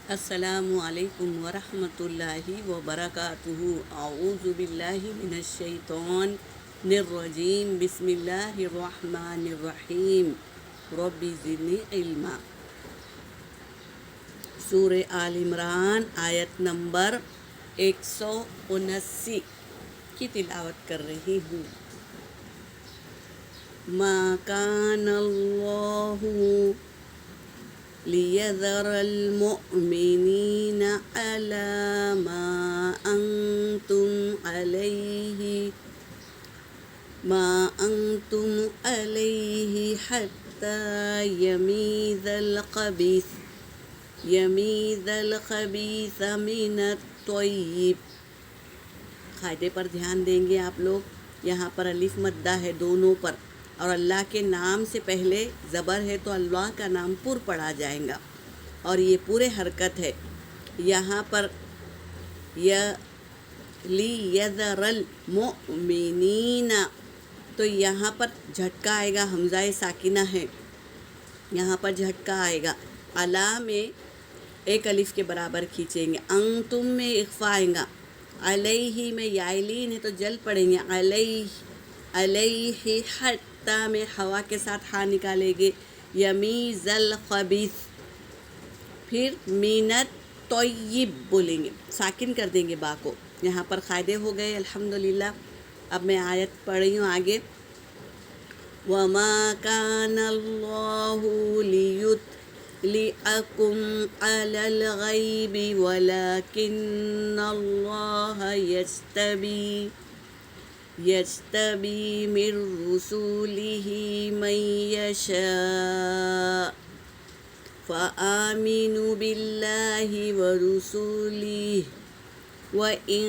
السلام علیکم ورحمۃ اللہ وبرکاتہ۔ اعوذ باللہ من الشیطان الرجیم، بسم اللہ الرحمن الرحیم، رب زدنی علما۔ سورہ آل عمران آیت نمبر 179 کی تلاوت کر رہی ہوں۔ ما کان اللہ لِيَذَرَ الْمُؤْمِنِينَ عَلَى مَا أَنْتُمْ عَلَيْهِ حَتَّى يَمِيزَ الْخَبِيثَ مِنَ الطَّيِّبِ۔ قاعدے پر دھیان دیں گے آپ لوگ۔ یہاں پر الف مدہ ہے دونوں پر، اور اللہ کے نام سے پہلے زبر ہے تو اللہ کا نام پر پڑھا جائے گا، اور یہ پورے حرکت ہے۔ یہاں پر لِيَذَرَ الْمُؤْمِنِينَ، تو یہاں پر جھٹکا آئے گا، حمزہ ساکنہ ہے، یہاں پر جھٹکا آئے گا۔ علا میں ایک الف کے برابر کھینچیں گے، انتم میں اخفا آئے گا، علیہ میں یائلین ہے تو جل پڑیں گے، علیہ حتی میں ہوا کے ساتھ ہا نکالیں گے، یمیز الخبیث، پھر مینت طیب بولیں گے، ساکن کر دیں گے با کو۔ یہاں پر قاعدے ہو گئے الحمدللہ۔ اب میں آیت پڑھ رہی ہوں آگے۔ وَمَا كَانَ اللَّهُ لِيُطْلِعَكُمْ عَلَى الْغَيْبِ وَلَكِنَّ اللَّهَ يَجْتَبِي مِن رُّسُلِهِ مَن يَشَاءُ فَآمِنُوا بِاللَّهِ وَرُسُلِهِ وَإِن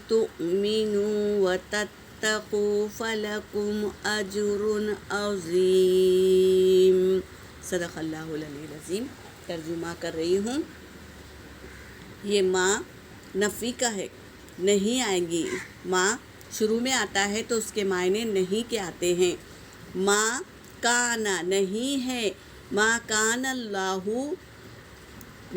تُؤْمِنُوا وَتَتَّقُوا فَلَكُمْ أَجْرٌ عَظِيمٌ۔ صدق اللہ العلی العظیم۔ ترجمہ کر رہی ہوں۔ یہ ماں نفی کا ہے، نہیں آئے گی۔ ماں شروع میں آتا ہے تو اس کے معنی نہیں کے آتے ہیں۔ ماں کانا نہیں ہے، ماں کان اللہ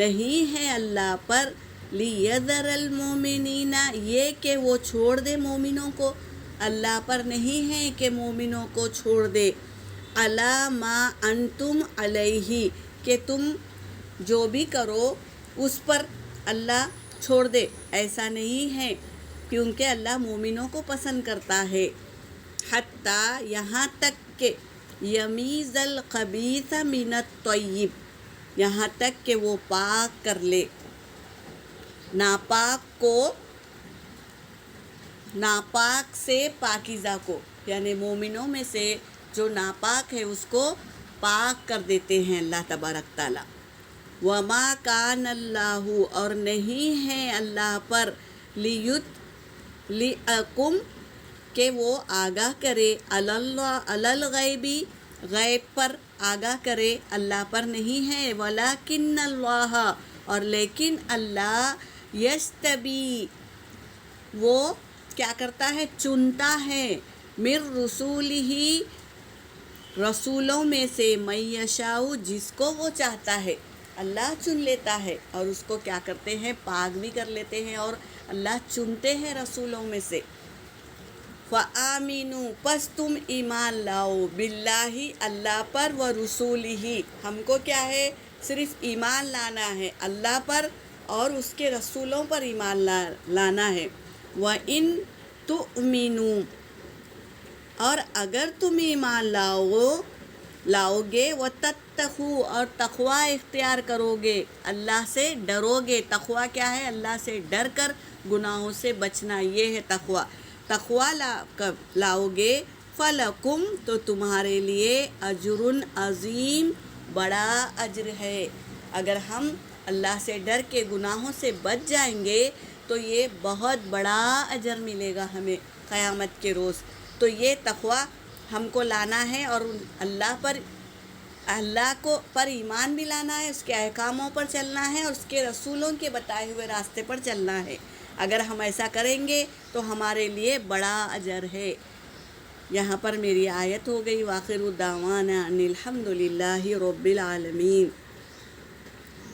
نہیں ہے اللہ پر، لیذر المومنین یہ کہ وہ چھوڑ دے مومنوں کو، اللہ پر نہیں ہے کہ مومنوں کو چھوڑ دے، علی ما انتم علیہ کہ تم جو بھی کرو اس پر اللہ چھوڑ دے، ایسا نہیں ہے، کیونکہ اللہ مومنوں کو پسند کرتا ہے۔ حتیٰ یہاں تک کہ یمیز الخبیث من الطیب، یہاں تک کہ وہ پاک کر لے ناپاک سے پاکیزہ کو، یعنی مومنوں میں سے جو ناپاک ہے اس کو پاک کر دیتے ہیں اللہ تبارک تعالیٰ۔ وما کان اللہ اور نہیں ہے اللہ پر، لیکم کہ وہ آگاہ کرے، الغیبی غیب پر آگاہ کرے، اللہ پر نہیں ہے، ولیکن اللہ اور لیکن اللہ یجتبی وہ کیا کرتا ہے، چنتا ہے، من رسولہ رسولوں میں سے، من یشاء جس کو وہ چاہتا ہے، اللہ چن لیتا ہے اور اس کو کیا کرتے ہیں، پاک بھی کر لیتے ہیں، اور اللہ چنتے ہیں رسولوں میں سے۔ فآمنوا پس تم ایمان لاؤ، باللہ اللہ پر، ورسولہ ہم کو کیا ہے، صرف ایمان لانا ہے اللہ پر اور اس کے رسولوں پر ایمان لانا ہے۔ وَإِن تُؤْمِنُوا اور اگر تم ایمان لاؤ گے، وَتَتَّقُوا اور تقوی اختیار کرو گے، اللہ سے ڈرو گے۔ تقوی کیا ہے، اللہ سے ڈر کر گناہوں سے بچنا، یہ ہے تقوی۔ تقوی لاؤ گے، فَلَكُمْ تو تمہارے لیے اجر عظیم بڑا اجر ہے۔ اگر ہم اللہ سے ڈر کے گناہوں سے بچ جائیں گے تو یہ بہت بڑا اجر ملے گا ہمیں قیامت کے روز۔ تو یہ تقوی ہم کو لانا ہے، اور اللہ پر ایمان بھی لانا ہے، اس کے احکاموں پر چلنا ہے، اور اس کے رسولوں کے بتائے ہوئے راستے پر چلنا ہے۔ اگر ہم ایسا کریں گے تو ہمارے لیے بڑا اجر ہے۔ یہاں پر میری آیت ہو گئی۔ وآخر دعوانا ان الحمد للہ رب العالمین۔